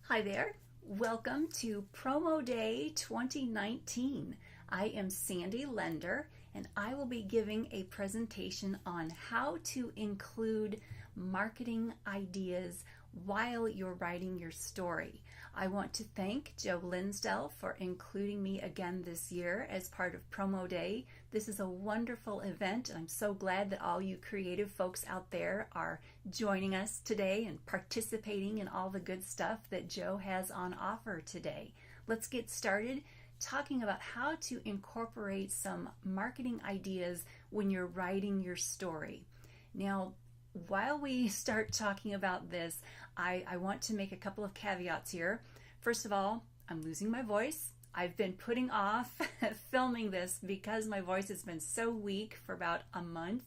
Hi there. Welcome to Promo Day 2019. I am Sandy Lender and I will be giving a presentation on how to include marketing ideas while you're writing your story. I want to thank Joe Linsdell for including me again this year as part of Promo Day. This is a wonderful event and I'm so glad that all you creative folks out there are joining us today and participating in all the good stuff that Joe has on offer today. Let's get started talking about how to incorporate some marketing ideas when you're writing your story. Now, while we start talking about this, I want to make a couple of caveats here. First of all, I'm losing my voice. I've been putting off filming this because my voice has been so weak for about a month.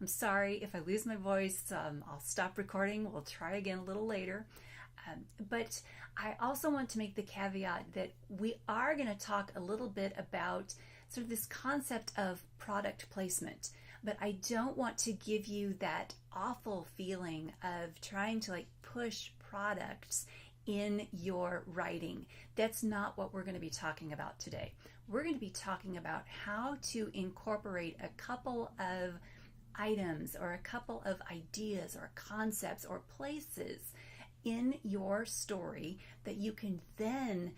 I'm sorry if I lose my voice. I'll stop recording. We'll try again a little later. But I also want to make the caveat that we are going to talk a little bit about sort of this concept of product placement. But I don't want to give you that awful feeling of trying to push products in your writing. That's not what we're going to be talking about today. We're going to be talking about how to incorporate a couple of items or a couple of ideas or concepts or places in your story that you can then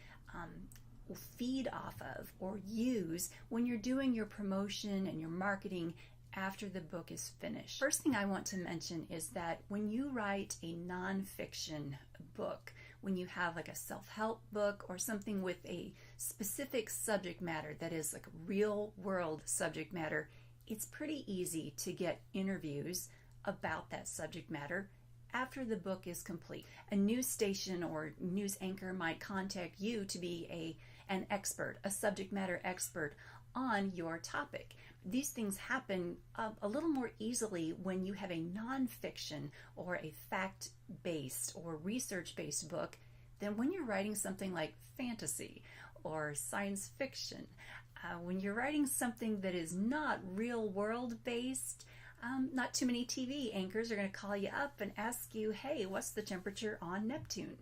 feed off of or use when you're doing your promotion and your marketing after the book is finished. First thing I want to mention is that when you write a nonfiction book, when you have a self-help book or something with a specific subject matter that is real world subject matter, it's pretty easy to get interviews about that subject matter after the book is complete. A news station or news anchor might contact you to be an expert, a subject matter expert on your topic. These things happen a little more easily when you have a nonfiction or a fact-based or research-based book than when you're writing something like fantasy or science fiction. When you're writing something that is not real-world based, not too many TV anchors are going to call you up and ask you, hey, what's the temperature on Neptune?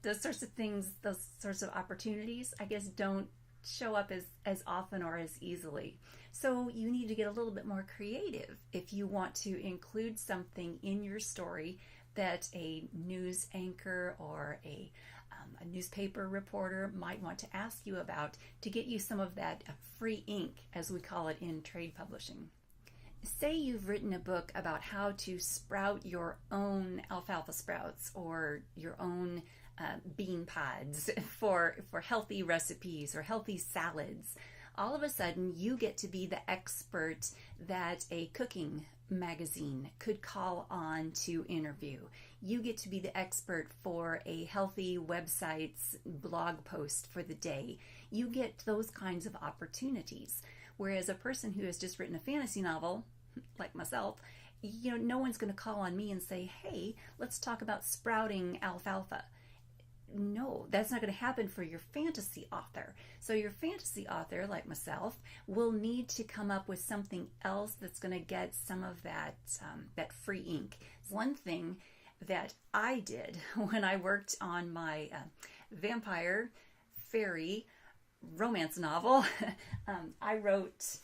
Those sorts of things, those sorts of opportunities, I guess, don't show up as often or as easily. So you need to get a little bit more creative if you want to include something in your story that a news anchor or a newspaper reporter might want to ask you about to get you some of that free ink, as we call it in trade publishing. Say you've written a book about how to sprout your own alfalfa sprouts or your own bean pods for healthy recipes or healthy salads. All of a sudden, you get to be the expert that a cooking magazine could call on to interview. You get to be the expert for a healthy website's blog post for the day. You get those kinds of opportunities. Whereas a person who has just written a fantasy novel, like myself, no one's going to call on me and say, hey, let's talk about sprouting alfalfa. No, that's not going to happen for your fantasy author. So your fantasy author, like myself, will need to come up with something else that's going to get some of that free ink. One thing that I did when I worked on my vampire fairy romance novel, I wrote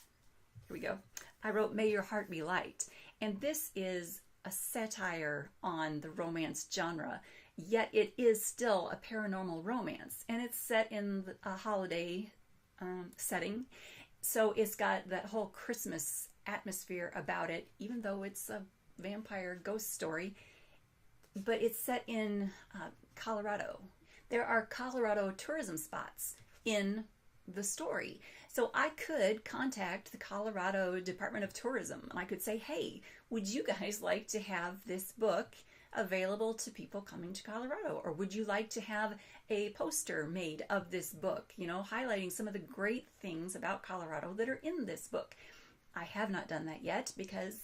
May Your Heart Be Light. And this is a satire on the romance genre, yet it is still a paranormal romance. And it's set in a holiday setting. So it's got that whole Christmas atmosphere about it, even though it's a vampire ghost story. But it's set in Colorado. There are Colorado tourism spots in the story. So I could contact the Colorado Department of Tourism and I could say, hey, would you guys like to have this book available to people coming to Colorado? Or would you like to have a poster made of this book, highlighting some of the great things about Colorado that are in this book? I have not done that yet because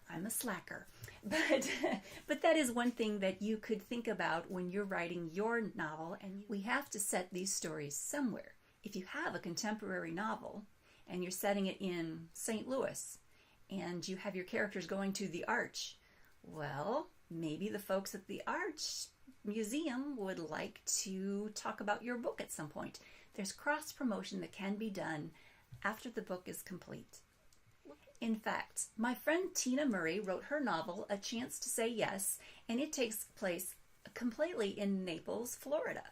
I'm a slacker. But that is one thing that you could think about when you're writing your novel, and we have to set these stories somewhere. If you have a contemporary novel and you're setting it in St. Louis and you have your characters going to the Arch, well, maybe the folks at the Arch museum would like to talk about your book at some point. There's cross promotion that can be done after the book is complete. In fact, my friend Tina Murray wrote her novel, A Chance to Say Yes, and it takes place completely in Naples, Florida.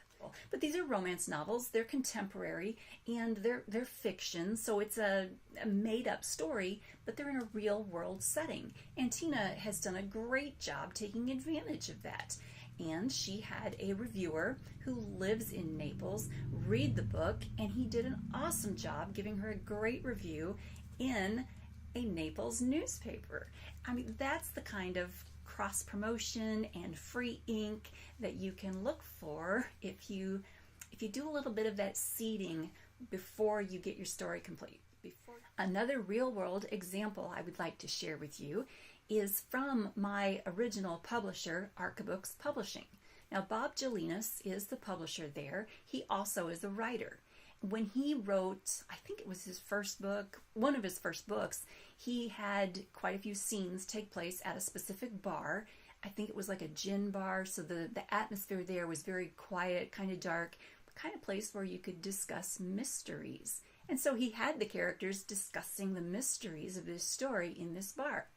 But these are romance novels, they're contemporary, and they're fiction, so it's a made-up story, but they're in a real-world setting. And Tina has done a great job taking advantage of that. And she had a reviewer who lives in Naples read the book, and he did an awesome job giving her a great review in a Naples newspaper. I mean, that's the kind of cross promotion and free ink that you can look for if you do a little bit of that seeding before you get your story complete. Another real world example I would like to share with you is from my original publisher, Archibooks Publishing. Now, Bob Jelinas is the publisher there. He also is a writer. When he wrote, I think it was his first book, one of his first books, he had quite a few scenes take place at a specific bar. I think it was like a gin bar, so the atmosphere there was very quiet, kind of dark, kind of place where you could discuss mysteries. And so he had the characters discussing the mysteries of this story in this bar.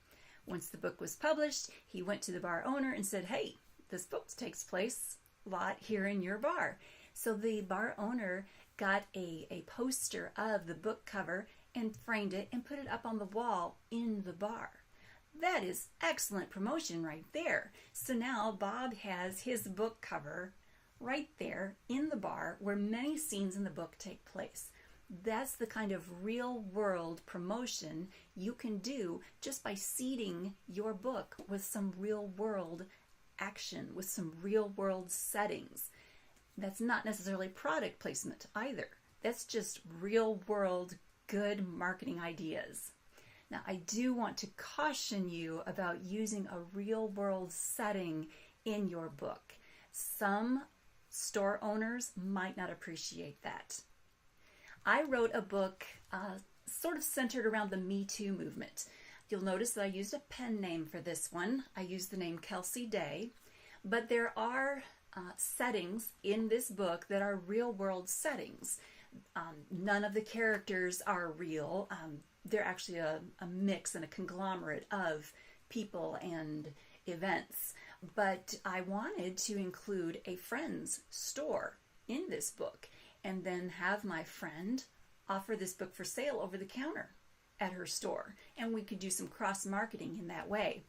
Once the book was published, he went to the bar owner and said, "Hey, this book takes place a lot here in your bar." So the bar owner got a poster of the book cover and framed it and put it up on the wall in the bar. That is excellent promotion right there. So now Bob has his book cover right there in the bar where many scenes in the book take place. That's the kind of real world promotion you can do just by seeding your book with some real world action, with some real world settings. That's not necessarily product placement either. That's just real world good marketing ideas. Now, I do want to caution you about using a real world setting in your book. Some store owners might not appreciate that. I wrote a book sort of centered around the Me Too movement. You'll notice that I used a pen name for this one. I used the name Kelsey Day, but there are settings in this book that are real world settings. None of the characters are real. They're actually a mix and a conglomerate of people and events. But I wanted to include a friend's store in this book and then have my friend offer this book for sale over the counter at her store. And we could do some cross-marketing in that way.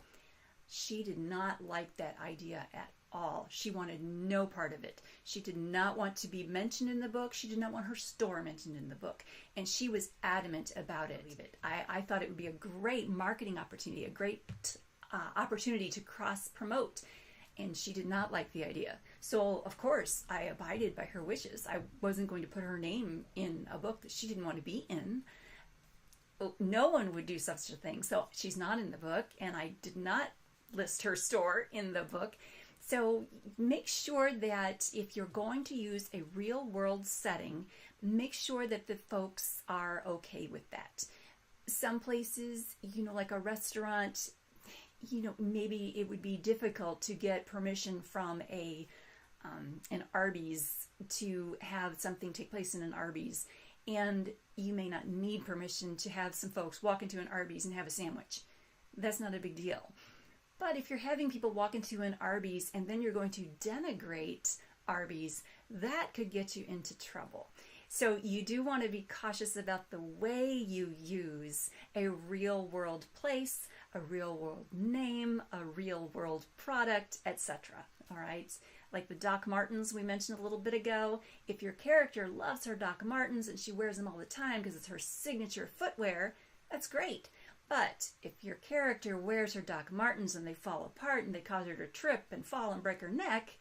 She did not like that idea at all. She wanted no part of it. She did not want to be mentioned in the book. She did not want her store mentioned in the book. And she was adamant about it. I thought it would be a great marketing opportunity, a great opportunity to cross-promote. And she did not like the idea. So, of course, I abided by her wishes. I wasn't going to put her name in a book that she didn't want to be in. No one would do such a thing. So she's not in the book, and I did not list her store in the book. So make sure that if you're going to use a real world setting, make sure that the folks are okay with that. Some places, like a restaurant, maybe it would be difficult to get permission from an Arby's to have something take place in an Arby's. And you may not need permission to have some folks walk into an Arby's and have a sandwich. That's not a big deal. But if you're having people walk into an Arby's and then you're going to denigrate Arby's, that could get you into trouble. So you do want to be cautious about the way you use a real world place, a real world name, a real world product, etc. All right? Like the Doc Martens we mentioned a little bit ago. If your character loves her Doc Martens and she wears them all the time because it's her signature footwear, that's great. But if your character wears her Doc Martens and they fall apart and they cause her to trip and fall and break her neck,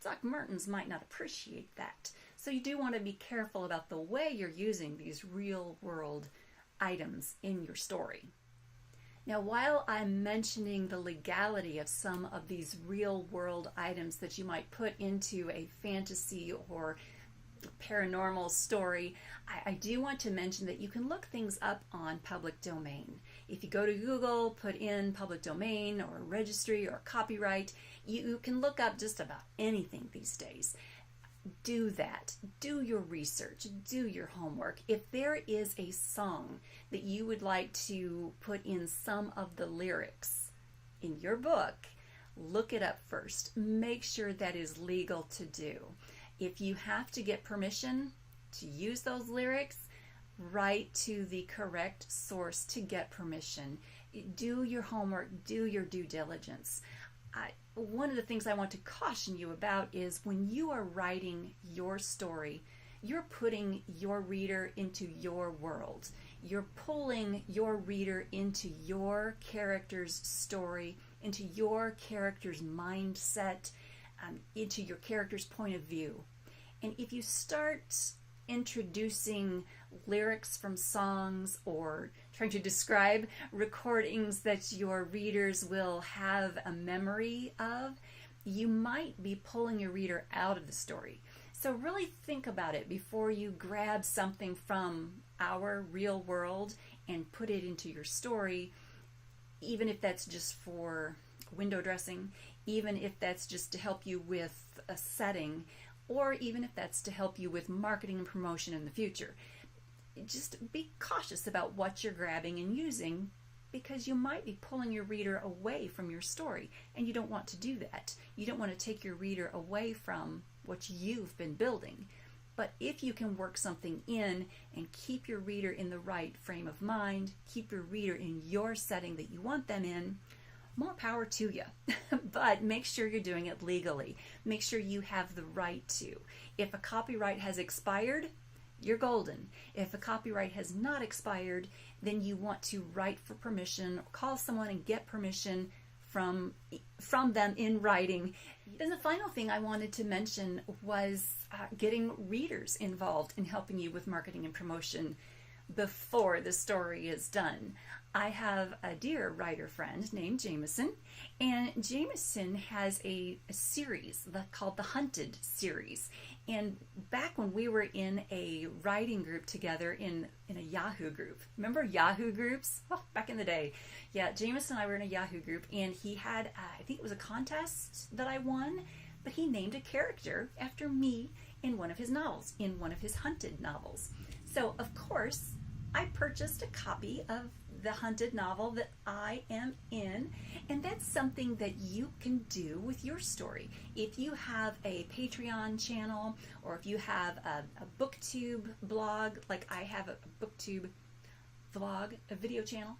Doc Martens might not appreciate that. So you do want to be careful about the way you're using these real world items in your story. Now, while I'm mentioning the legality of some of these real world items that you might put into a fantasy or paranormal story, I do want to mention that you can look things up on public domain. If you go to Google, put in public domain or registry or copyright, you can look up just about anything these days. Do that. Do your research. Do your homework. If there is a song that you would like to put in some of the lyrics in your book, look it up first. Make sure that is legal to do. If you have to get permission to use those lyrics, write to the correct source to get permission. Do your homework. Do your due diligence. One of the things I want to caution you about is when you are writing your story, you're putting your reader into your world. You're pulling your reader into your character's story, into your character's mindset, into your character's point of view. And if you start introducing lyrics from songs or trying to describe recordings that your readers will have a memory of, you might be pulling your reader out of the story. So really think about it before you grab something from our real world and put it into your story, even if that's just for window dressing, even if that's just to help you with a setting, or even if that's to help you with marketing and promotion in the future. Just be cautious about what you're grabbing and using, because you might be pulling your reader away from your story, and you don't want to do that. You don't want to take your reader away from what you've been building. But if you can work something in and keep your reader in the right frame of mind, keep your reader in your setting that you want them in, more power to you. But make sure you're doing it legally. Make sure you have the right to. If a copyright has expired, you're golden. If a copyright has not expired, then you want to write for permission, or call someone and get permission from them in writing. Then the final thing I wanted to mention was getting readers involved in helping you with marketing and promotion before the story is done. I have a dear writer friend named Jameson, and Jameson has a series called the Hunted series. And back when we were in a writing group together in a Yahoo group, remember Yahoo groups? Oh, back in the day. Yeah, Jameson and I were in a Yahoo group, and he had, I think it was a contest that I won, but he named a character after me in one of his novels, in one of his Hunted novels. So, of course, I purchased a copy of the Hunted novel that I am in, and that's something that you can do with your story. If you have a Patreon channel, or if you have a BookTube blog, like I have a BookTube vlog, a video channel,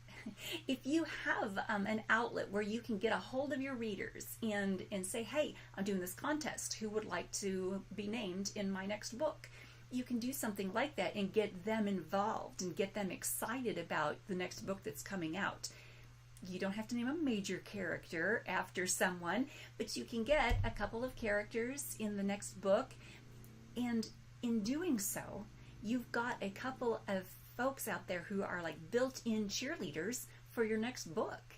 if you have an outlet where you can get a hold of your readers and say, hey, I'm doing this contest, who would like to be named in my next book? You can do something like that and get them involved and get them excited about the next book that's coming out. You don't have to name a major character after someone, but you can get a couple of characters in the next book, and in doing so, you've got a couple of folks out there who are like built-in cheerleaders for your next book.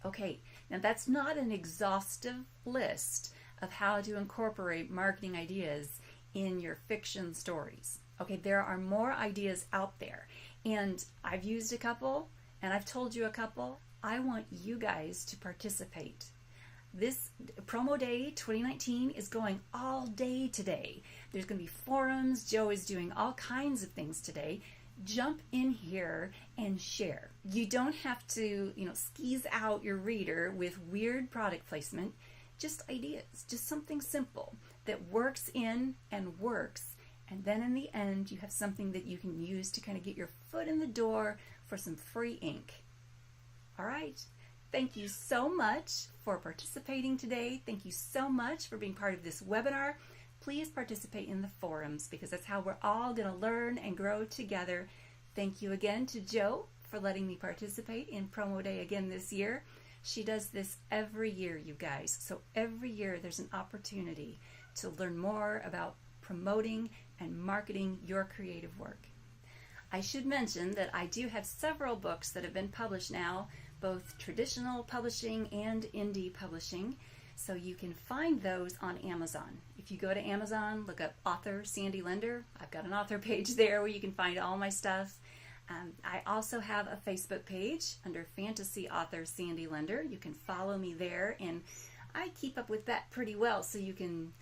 Okay, now that's not an exhaustive list of how to incorporate marketing ideas in your fiction stories. Okay, there are more ideas out there, and I've used a couple, and I've told you a couple. I want you guys to participate. This Promo Day 2019 is going all day today. There's going to be forums. Joe is doing all kinds of things today. Jump in here and share. You don't have to, skeeze out your reader with weird product placement. Just ideas, just something simple that works in and works, and then in the end you have something that you can use to kind of get your foot in the door for some free ink. All right, thank you so much for participating today. Thank you so much for being part of this webinar. Please participate in the forums, because that's how we're all going to learn and grow together. Thank you again to Joe for letting me participate in Promo Day again this year. She does this every year, you guys. So every year there's an opportunity to learn more about promoting and marketing your creative work. I should mention that I do have several books that have been published now, both traditional publishing and indie publishing. So you can find those on Amazon. If you go to Amazon, look up author Sandy Lender. I've got an author page there where you can find all my stuff. I also have a Facebook page under fantasy author Sandy Lender. You can follow me there, and I keep up with that pretty well, so you can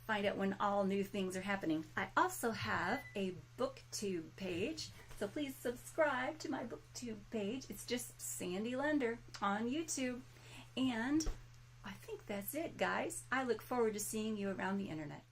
find out when all new things are happening. I also have a BookTube page, so please subscribe to my BookTube page. It's just Sandy Lender on YouTube. And I think that's it, guys. I look forward to seeing you around the internet.